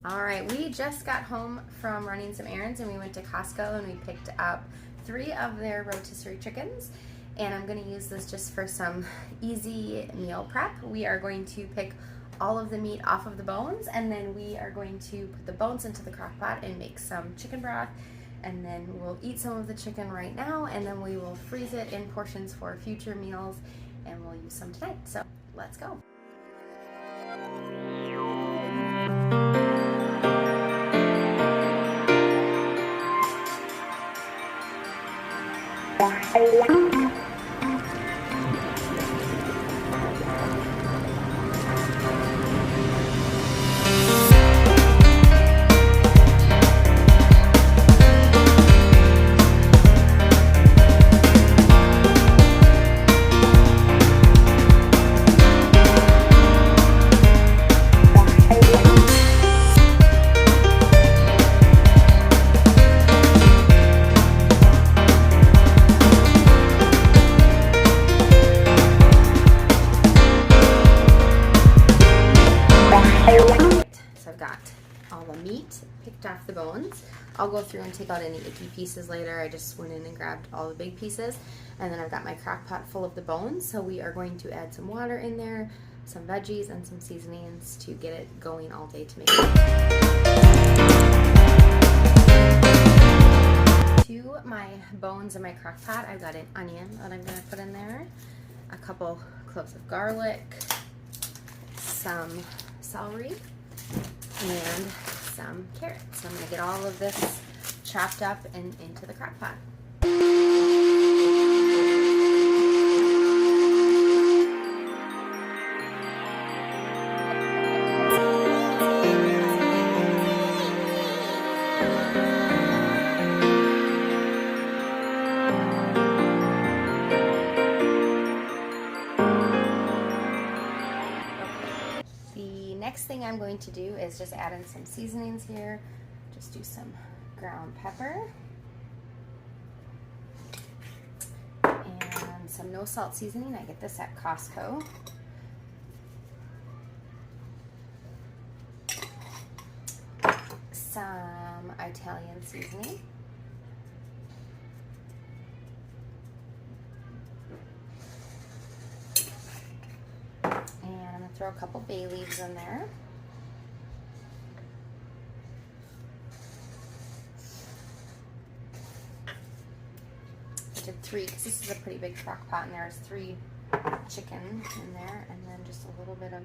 All right, we just got home from running some errands and we went to Costco and we picked up 3 of their rotisserie chickens. And I'm gonna use this just for some easy meal prep. We are going to pick all of the meat off of the bones, and then we are going to put the bones into the crock pot and make some chicken broth. And then we'll eat some of the chicken right now, and then we will freeze it in portions for future meals, and we'll use some tonight. So let's go. Picked off the bones. I'll go through and take out any icky pieces later. I just went in and grabbed all the big pieces, and then I've got my crock pot full of the bones, so we are going to add some water in there, some veggies, and some seasonings to get it going all day to make it. To my bones in my crock pot, I've got an onion that I'm going to put in there, a couple cloves of garlic, some celery, and some carrots. So I'm going to get all of this chopped up and into the crock pot. Next thing I'm going to do is just add in some seasonings here. Just do some ground pepper and some no salt seasoning. I get this at Costco. Some Italian seasoning. And I'm going to throw a couple bay leaves in there. I did 3 because this is a pretty big crock pot, and there's 3 chicken in there, and then just a little bit of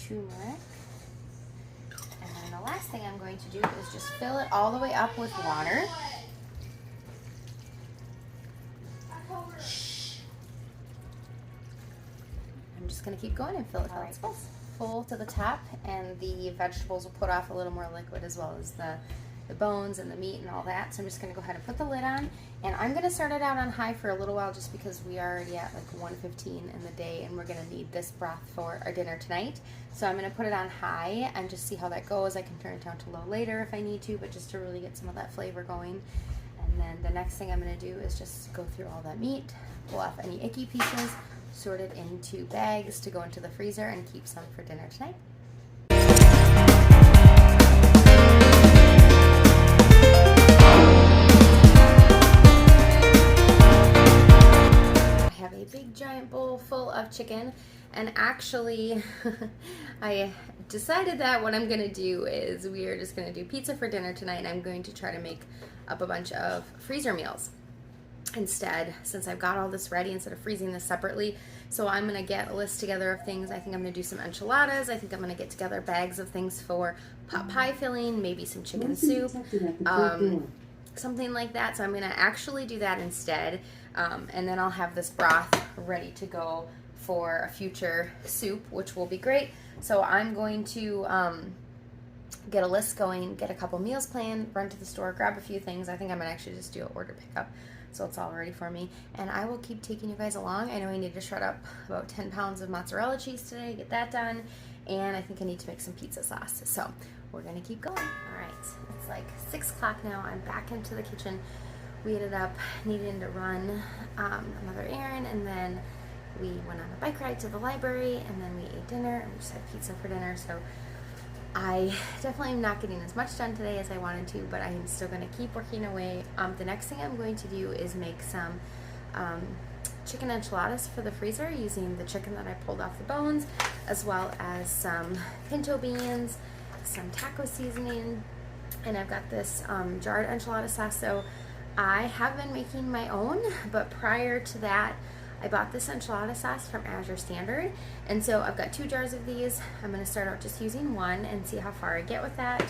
turmeric. And then the last thing I'm going to do is just fill it all the way up with water. I'm just going to keep going and fill it till it's full to the top, and the vegetables will put off a little more liquid as well as the bones and the meat and all that. So I'm just going to go ahead and put the lid on, and I'm going to start it out on high for a little while just because we are already at like 1:15 in the day and we're going to need this broth for our dinner tonight. So I'm going to put it on high and just see how that goes. I can turn it down to low later if I need to, but just to really get some of that flavor going. And then the next thing I'm going to do is just go through all that meat, pull off any icky pieces, sort it into bags to go into the freezer and keep some for dinner tonight. I have a big giant bowl full of chicken, and actually I decided that what I'm gonna do is we are just gonna do pizza for dinner tonight, and I'm going to try to make up a bunch of freezer meals instead, since I've got all this ready instead of freezing this separately. So I'm gonna get a list together of things. I think I'm gonna do some enchiladas. I think I'm gonna get together bags of things for pot pie filling, maybe some chicken soup, something like that. So I'm gonna actually do that instead, and then I'll have this broth ready to go for a future soup, which will be great. So I'm going to get a list going, get a couple meals planned, run to the store, grab a few things. I think I'm gonna actually just do an order pickup, so it's all ready for me. And I will keep taking you guys along. I know I need to shred up about 10 pounds of mozzarella cheese today, get that done, and I think I need to make some pizza sauce. So we're gonna keep going. All right, it's like 6 o'clock now. I'm back into the kitchen. We ended up needing to run another errand, and then we went on a bike ride to the library, and then we ate dinner, and we just had pizza for dinner. So I definitely am not getting as much done today as I wanted to, but I am still going to keep working away. The next thing I'm going to do is make some chicken enchiladas for the freezer using the chicken that I pulled off the bones, as well as some pinto beans, some taco seasoning, and I've got this jarred enchilada sauce. So I have been making my own, but prior to that, I bought this enchilada sauce from Azure Standard, and so I've got 2 jars of these. I'm going to start out just using one and see how far I get with that.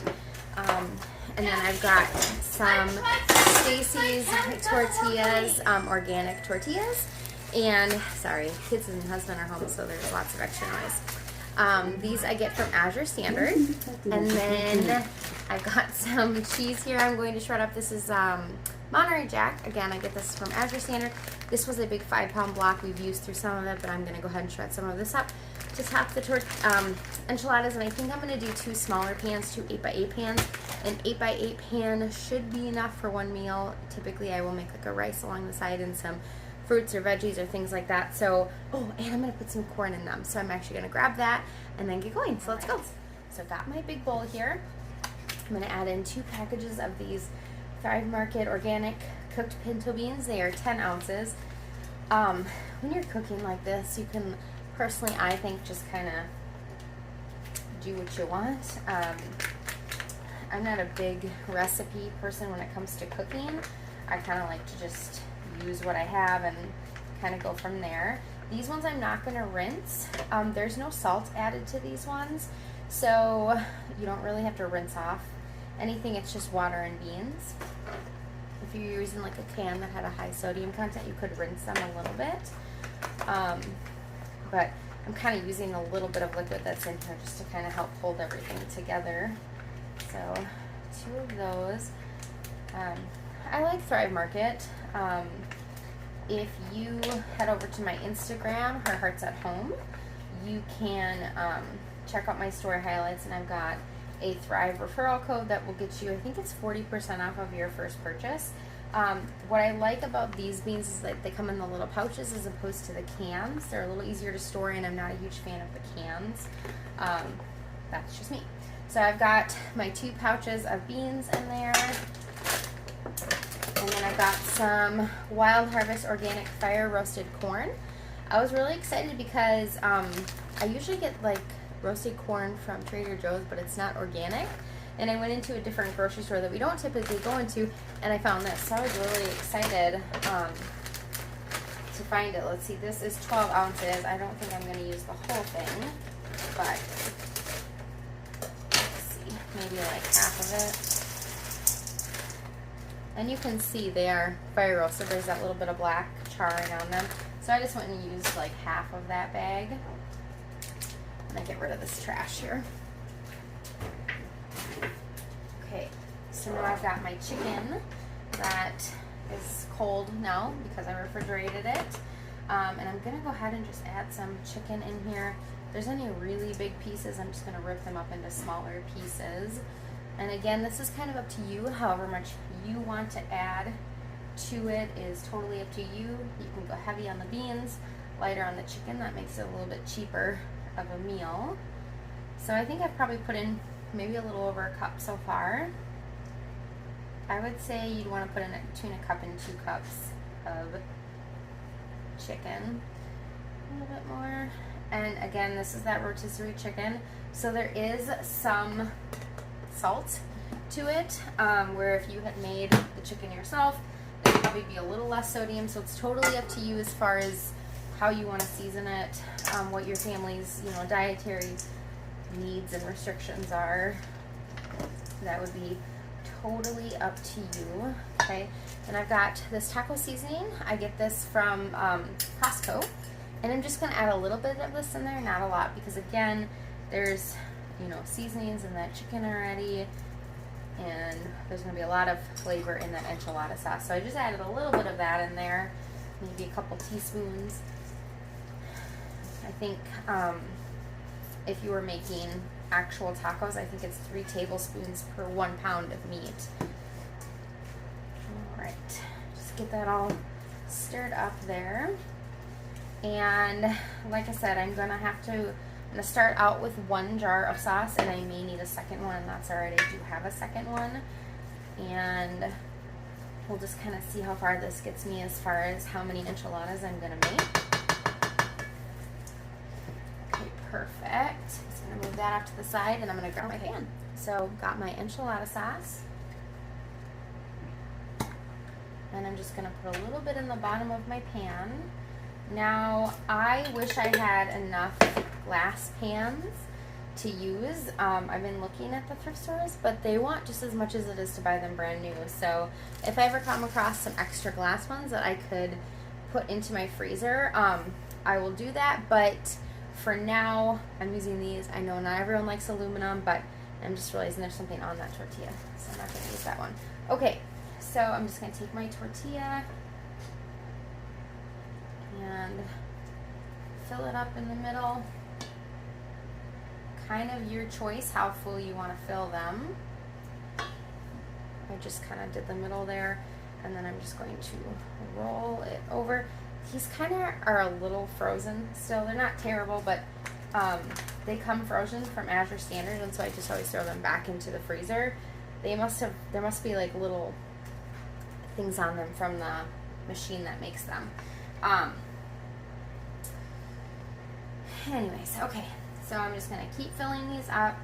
And then I've got some Stacy's tortillas, organic tortillas, and sorry, kids and husband are home, so there's lots of extra noise. These I get from Azure Standard, and then I've got some cheese here I'm going to shred up. This is Monterey Jack. Again, I get this from Azure Standard. This was a big 5-pound block. We've used through some of it, but I'm going to go ahead and shred some of this up to top the enchiladas. And I think I'm going to do 2 smaller pans, 2 8x8 pans. An 8x8 pan should be enough for one meal. Typically, I will make like a rice along the side and some fruits or veggies or things like that. So, oh, and I'm going to put some corn in them. So I'm actually going to grab that and then get going. So let's go. So I've got my big bowl here. I'm going to add in 2 packages of these Thrive Market organic cooked pinto beans. They are 10 ounces. When you're cooking like this, you can, personally, I think, just kind of do what you want. I'm not a big recipe person when it comes to cooking. I kind of like to just use what I have and kind of go from there. These ones I'm not going to rinse. There's no salt added to these ones, so you don't really have to rinse off anything. It's just water and beans. If you're using like a can that had a high sodium content, you could rinse them a little bit. But I'm kind of using a little bit of liquid that's in here just to kind of help hold everything together. So 2 of those. I like Thrive Market. If you head over to my Instagram, Her Hearts at Home, you can check out my store highlights, and I've got a Thrive referral code that will get you, I think it's 40% off of your first purchase. What I like about these beans is that they come in the little pouches as opposed to the cans. They're a little easier to store, and I'm not a huge fan of the cans. That's just me. So I've got my 2 pouches of beans in there. And then I've got some Wild Harvest organic fire roasted corn. I was really excited because I usually get like roasted corn from Trader Joe's, but it's not organic. And I went into a different grocery store that we don't typically go into, and I found this. So I was really excited to find it. Let's see, this is 12 ounces. I don't think I'm going to use the whole thing, but let's see, maybe like half of it. And you can see they are fire roasted. There's that little bit of black charring on them. So I just went and used like half of that bag. And I get rid of this trash here. Okay, so now I've got my chicken that is cold now because I refrigerated it. And I'm going to go ahead and just add some chicken in here. If there's any really big pieces, I'm just going to rip them up into smaller pieces. And again, this is kind of up to you. However much you want to add to it is totally up to you. You can go heavy on the beans, lighter on the chicken. That makes it a little bit cheaper of a meal. So I think I've probably put in maybe a little over a cup so far. I would say you'd want to put in between a cup and 2 cups of chicken. A little bit more. And again, this is that rotisserie chicken. So there is some salt to it, where if you had made the chicken yourself, it would probably be a little less sodium. So it's totally up to you as far as how you want to season it, what your family's, dietary needs and restrictions are. That would be totally up to you. Okay, and I've got this taco seasoning. I get this from Costco, and I'm just going to add a little bit of this in there, not a lot, because again, there's seasonings in that chicken already, and there's going to be a lot of flavor in that enchilada sauce. So I just added a little bit of that in there, maybe a couple teaspoons. I think if you were making actual tacos, I think it's 3 tablespoons per 1 pound of meat. Alright, just get that all stirred up there. And like I said, I'm I'm gonna start out with 1 jar of sauce, and I may need a second one, and that's all right. I do have a second one, and we'll just kind of see how far this gets me as far as how many enchiladas I'm gonna make. Okay, perfect. So I'm gonna move that off to the side, and I'm gonna grab my pan. So got my enchilada sauce, and I'm just gonna put a little bit in the bottom of my pan. Now, I wish I had enough glass pans to use. I've been looking at the thrift stores, but they want just as much as it is to buy them brand new. So if I ever come across some extra glass ones that I could put into my freezer, I will do that. But for now, I'm using these. I know not everyone likes aluminum, but I'm just realizing there's something on that tortilla, so I'm not going to use that one. Okay, so I'm just going to take my tortilla and fill it up in the middle. Kind of your choice how full you want to fill them. I just kind of did the middle there, and then I'm just going to roll it over. These kind of are a little frozen still. They're not terrible, but they come frozen from Azure Standard, and so I just always throw them back into the freezer. There must be like little things on them from the machine that makes them. Anyways, okay, so I'm just gonna keep filling these up,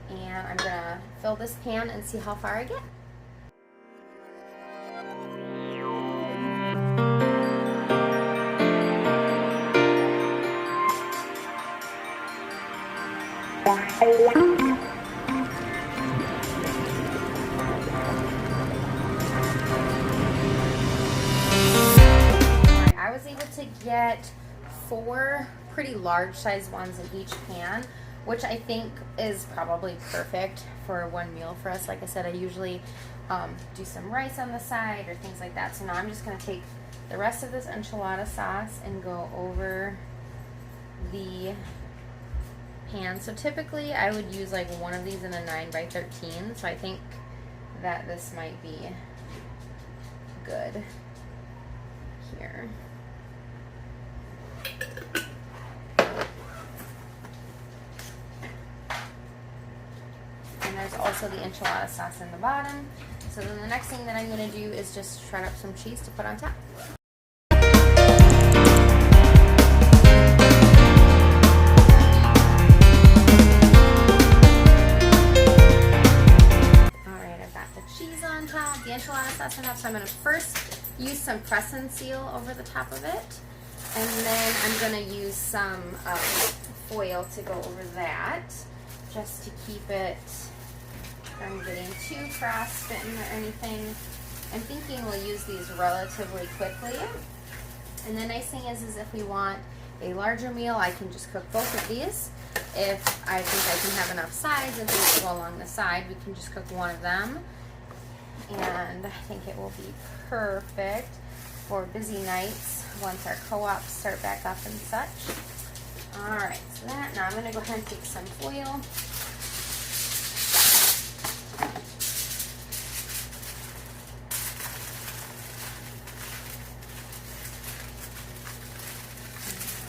and I'm gonna fill this pan and see how far I get. I was able to get 4 pretty large size ones in each pan, which I think is probably perfect for one meal for us. Like I said, I usually do some rice on the side or things like that. So now I'm just going to take the rest of this enchilada sauce and go over the pan. So typically I would use like one of these in a 9x13, so I think that this might be good here. And there's also the enchilada sauce in the bottom. So then the next thing that I'm going to do is just shred up some cheese to put on top. Alright, I've got the cheese on top, the enchilada sauce on top, so I'm going to first use some press and seal over the top of it. And then I'm going to use some foil to go over that, just to keep it from getting too frostbitten or anything. I'm thinking we'll use these relatively quickly. And the nice thing is if we want a larger meal, I can just cook both of these. If I think I can have enough sides and things to go along the side, we can just cook one of them. And I think it will be perfect for busy nights once our co-ops start back up and such. Alright, so that, now I'm going to go ahead and take some foil.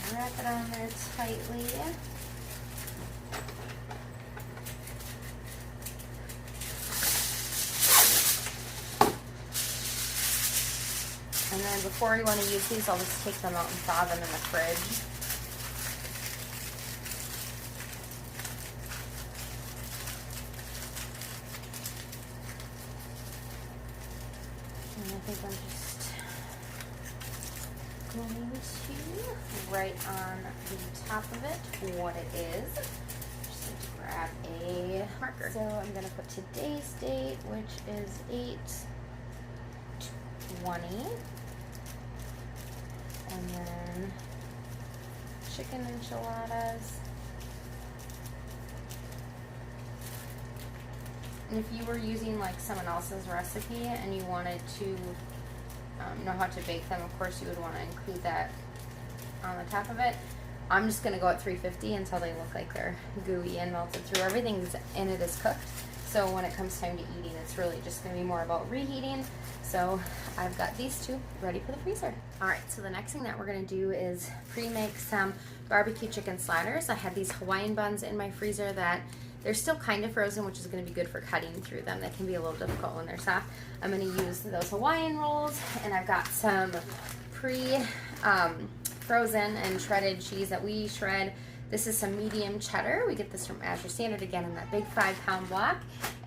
And wrap it on there tightly. And then before you want to use these, I'll just take them out and thaw them in the fridge. And I think I'm just going to write on the top of it what it is. Just need to grab a marker. So I'm going to put today's date, which is 8/20. And then chicken enchiladas. And if you were using like someone else's recipe and you wanted to know how to bake them, of course you would want to include that on the top of it. I'm just going to go at 350 until they look like they're gooey and melted through. Everything in it is cooked. So So when it comes time to eating, it's really just going to be more about reheating. So I've got these two ready for the freezer. All right, so the next thing that we're going to do is pre-make some barbecue chicken sliders. I had these Hawaiian buns in my freezer that they're still kind of frozen, which is going to be good for cutting through them. They can be a little difficult when they're soft. I'm going to use those Hawaiian rolls, and I've got some frozen and shredded cheese that we shred. This is some medium cheddar. We get this from Azure Standard, again, in that big 5-pound block.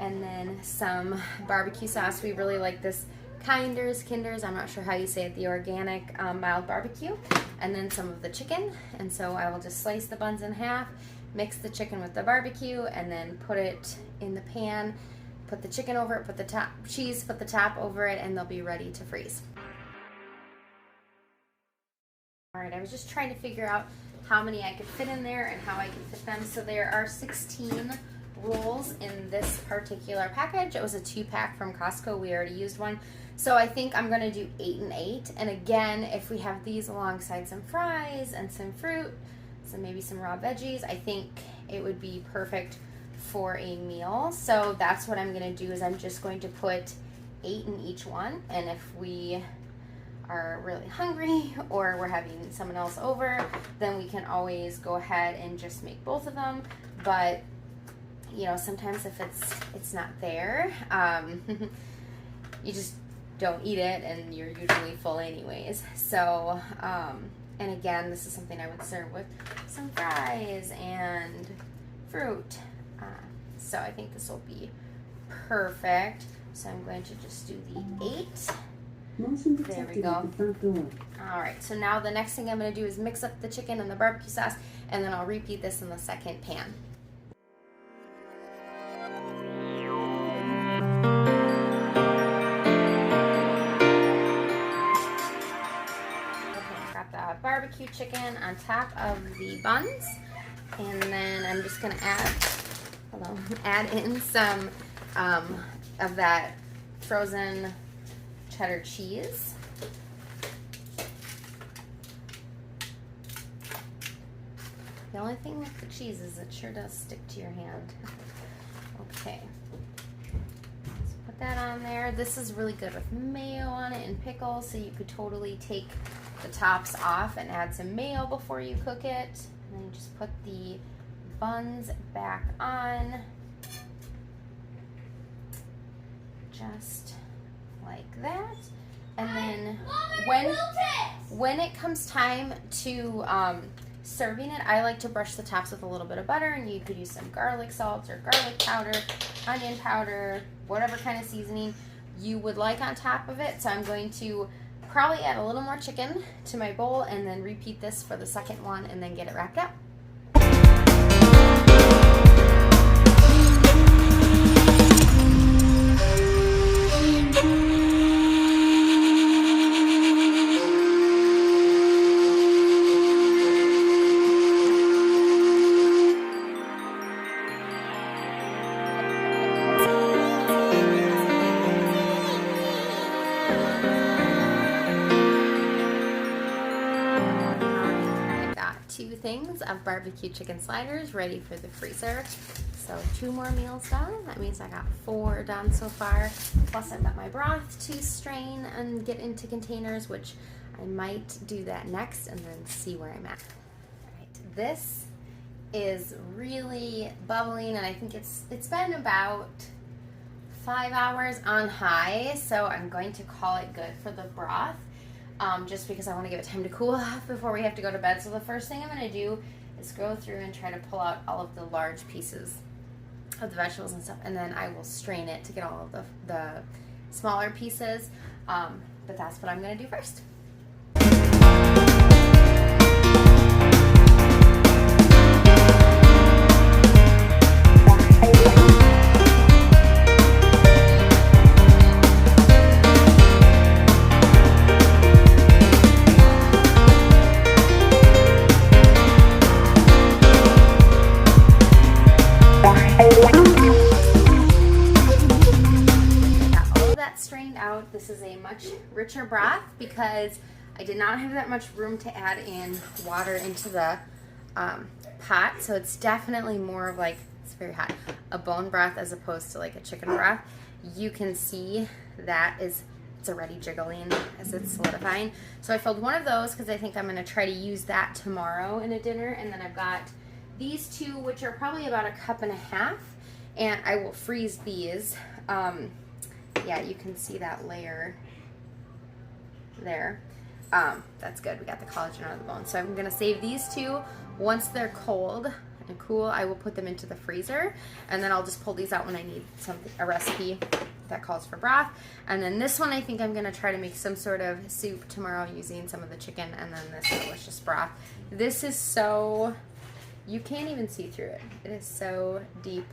And then some barbecue sauce. We really like this Kinders, I'm not sure how you say it, the organic mild barbecue. And then some of the chicken. And so I will just slice the buns in half, mix the chicken with the barbecue, and then put it in the pan, put the chicken over it, put the top cheese, put the top over it, and they'll be ready to freeze. All right, I was just trying to figure out how many I could fit in there and how I could fit them. So there are 16 rolls in this particular package. It was a 2-pack from Costco. We already used one. So I think I'm gonna do 8 and 8. And again, if we have these alongside some fries and some fruit, so maybe some raw veggies, I think it would be perfect for a meal. So that's what I'm gonna do, is I'm just going to put 8 in each one. And if we are really hungry or we're having someone else over, then we can always go ahead and just make both of them. But you know, sometimes if it's not there, you just don't eat it and you're usually full anyways. So and again, this is something I would serve with some fries and fruit. So I think this will be perfect. So I'm going to just do the 8. There we go. All right, so now the next thing I'm going to do is mix up the chicken and the barbecue sauce, and then I'll repeat this in the second pan. Okay, got the barbecue chicken on top of the buns, and then I'm just going to add in some of that frozen cheddar cheese. The only thing with the cheese is it sure does stick to your hand. Okay, so put that on there. This is really good with mayo on it and pickles, so you could totally take the tops off and add some mayo before you cook it. And then you just put the buns back on, just like that. And then when it comes time to serving it, I like to brush the tops with a little bit of butter, and you could use some garlic salt or garlic powder, onion powder, whatever kind of seasoning you would like on top of it. So I'm going to probably add a little more chicken to my bowl and then repeat this for the second one and then get it wrapped up. Things of barbecue chicken sliders ready for the freezer. So 2 more meals done. That means I got 4 done so far. Plus I've got my broth to strain and get into containers, which I might do that next and then see where I'm at. All right, this is really bubbling, and I think it's been about 5 hours on high, so I'm going to call it good for the broth. Just because I want to give it time to cool off before we have to go to bed. So the first thing I'm going to do is go through and try to pull out all of the large pieces of the vegetables and stuff, and then I will strain it to get all of the smaller pieces. But that's what I'm going to do first. This is a much richer broth because I did not have that much room to add in water into the pot, so it's definitely more of like it's very hot, a bone broth as opposed to like a chicken broth, you can see that it's already jiggling as it's solidifying. So I filled one of those because I think I'm going to try to use that tomorrow in a dinner. And then I've got these two, which are probably about 1.5 cups, and I will freeze these. Yeah, you can see that layer there. That's good. We got the collagen out of the bone. So I'm going to save these two. Once they're cold and cool, I will put them into the freezer, and then I'll just pull these out when I need a recipe that calls for broth. And then this one, I think I'm going to try to make some sort of soup tomorrow using some of the chicken and then this delicious broth. This is so, you can't even see through it. It is so deep,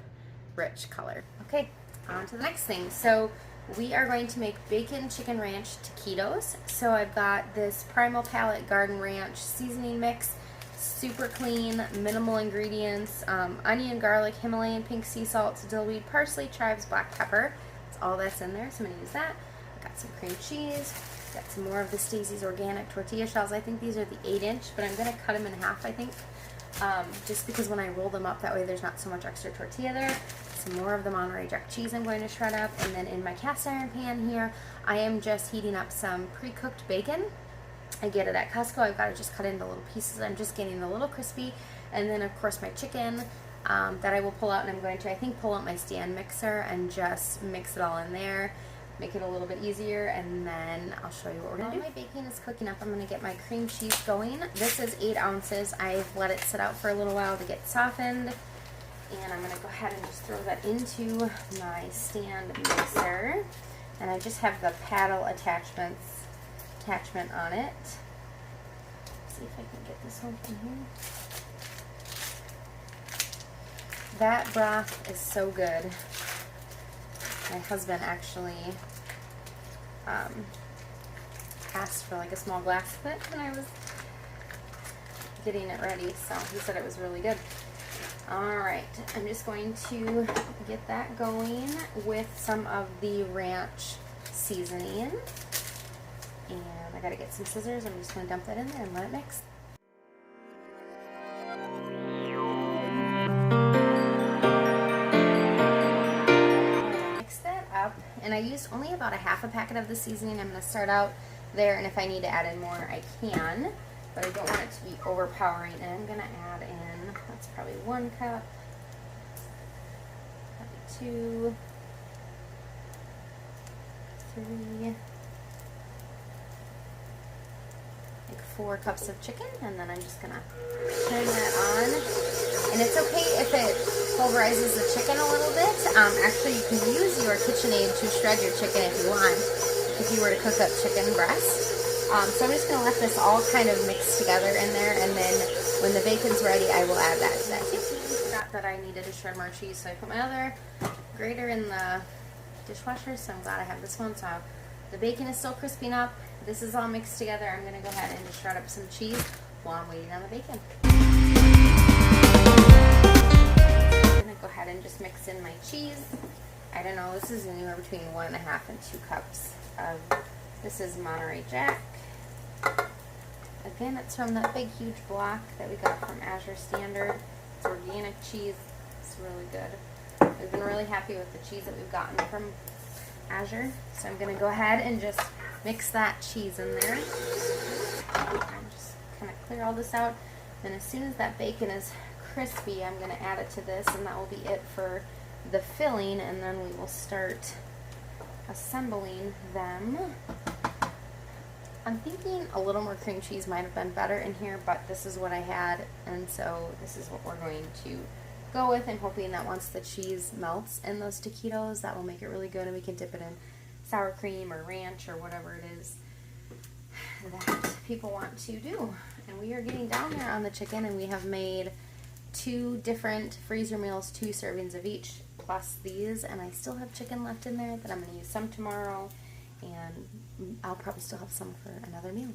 rich color. Okay, on to the next thing. So we are going to make bacon chicken ranch taquitos. So I've got this Primal Palette Garden Ranch seasoning mix, super clean, minimal ingredients, onion, garlic, Himalayan pink sea salt, dill weed, parsley, chives, black pepper. That's all that's in there, so I'm going to use that. I've got some cream cheese, got some more of the Stacy's organic tortilla shells. I think these are the 8-inch, but I'm going to cut them in half, I think, just because when I roll them up, that way there's not so much extra tortilla there. Some more of the Monterey Jack cheese I'm going to shred up, and then in my cast iron pan here, I am just heating up some pre-cooked bacon. I get it at Costco. I've got to just cut into little pieces. I'm just getting a little crispy, and then of course my chicken that I will pull out, and I'm going to, I think, pull out my stand mixer and just mix it all in there, make it a little bit easier, and then I'll show you what we're going to do. My bacon is cooking up. I'm going to get my cream cheese going. This is 8 ounces. I've let it sit out for a little while to get softened, and I'm going to go ahead and just throw that into my stand mixer, and I just have the paddle attachment on it. Let's see if I can get this one from here. That broth is so good. My husband actually asked for like a small glass of it when I was getting it ready, so he said it was really good. Alright, I'm just going to get that going with some of the ranch seasoning. And I gotta get some scissors. I'm just gonna dump that in there and let it mix. Mix that up, and I used only about 1/2 packet of the seasoning. I'm gonna start out there, and if I need to add in more, I can, but I don't want it to be overpowering. And I'm gonna add in, that's probably 1 cup, probably 2, 3, like 4 cups of chicken, and then I'm just gonna turn that on. And it's okay if it pulverizes the chicken a little bit. Actually, you can use your KitchenAid to shred your chicken if you want, if you were to cook up chicken breast. So I'm just gonna let this all kind of mix together in there, and then when the bacon's ready, I will add that to that too. Forgot that I needed to shred more cheese, so I put my other grater in the dishwasher, so I'm glad I have this one. So the bacon is still crisping up. This is all mixed together. I'm going to go ahead and just shred up some cheese while I'm waiting on the bacon. I'm going to go ahead and just mix in my cheese. I don't know, this is anywhere between 1.5 and 2 cups of, this is Monterey Jack. Again, it's from that big huge block that we got from Azure Standard. It's organic cheese. It's really good. We've been really happy with the cheese that we've gotten from Azure. So I'm going to go ahead and just mix that cheese in there. And just kind of clear all this out. Then as soon as that bacon is crispy, I'm going to add it to this, and that will be it for the filling, and then we will start assembling them. I'm thinking a little more cream cheese might have been better in here, but this is what I had, and so this is what we're going to go with, and hoping that once the cheese melts in those taquitos, that will make it really good, and we can dip it in sour cream or ranch or whatever it is that people want to do. And we are getting down there on the chicken, and we have made 2 different freezer meals, 2 servings of each, plus these, and I still have chicken left in there that I'm going to use some tomorrow, and I'll probably still have some for another meal.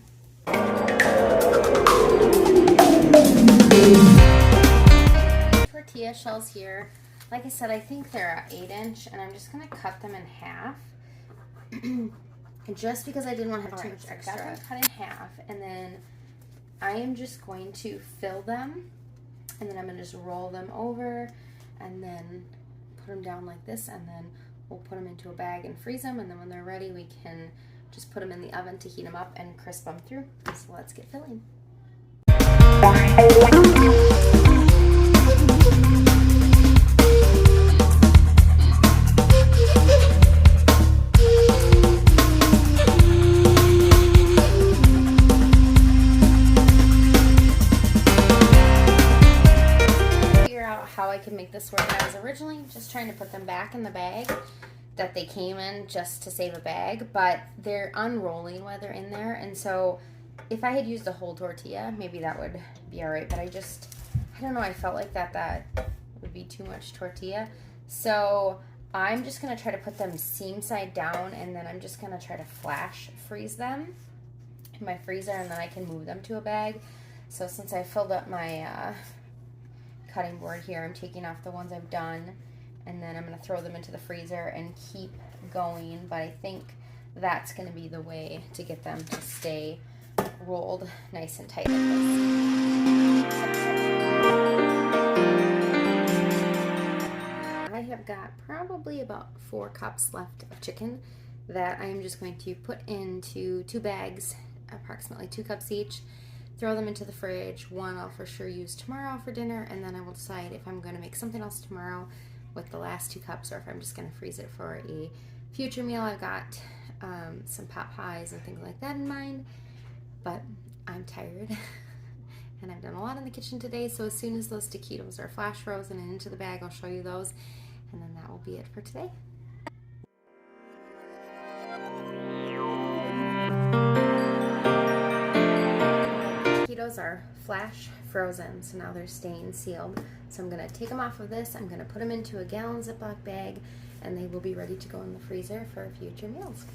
Tortilla shells here. Like I said, I think they're 8-inch, and I'm just going to cut them in half. Just because I didn't want to have too much extra. Got them cut in half, and then I am just going to fill them, and then I'm going to just roll them over, and then put them down like this, and then we'll put them into a bag and freeze them, and then when they're ready we can just put them in the oven to heat them up and crisp them through. So let's get filling. How I can make this work. I was originally just trying to put them back in the bag that they came in just to save a bag, but they're unrolling while they're in there, and so if I had used a whole tortilla, maybe that would be all right, but I don't know, I felt like that would be too much tortilla. So I'm just gonna try to put them seam side down, and then I'm just gonna try to flash freeze them in my freezer, and then I can move them to a bag. So since I filled up my cutting board here, I'm taking off the ones I've done, and then I'm going to throw them into the freezer and keep going, but I think that's going to be the way to get them to stay rolled nice and tight like this. I have got probably about 4 cups left of chicken that I'm just going to put into 2 bags, approximately 2 cups each. Throw them into the fridge. One I'll for sure use tomorrow for dinner, and then I will decide if I'm going to make something else tomorrow with the last 2 cups, or if I'm just going to freeze it for a future meal. I've got some pot pies and things like that in mind, but I'm tired and I've done a lot in the kitchen today, so as soon as those taquitos are flash frozen and into the bag, I'll show you those, and then that will be it for today. Are flash frozen, so now they're staying sealed. So I'm going to take them off of this, I'm going to put them into a gallon Ziploc bag, and they will be ready to go in the freezer for future meals.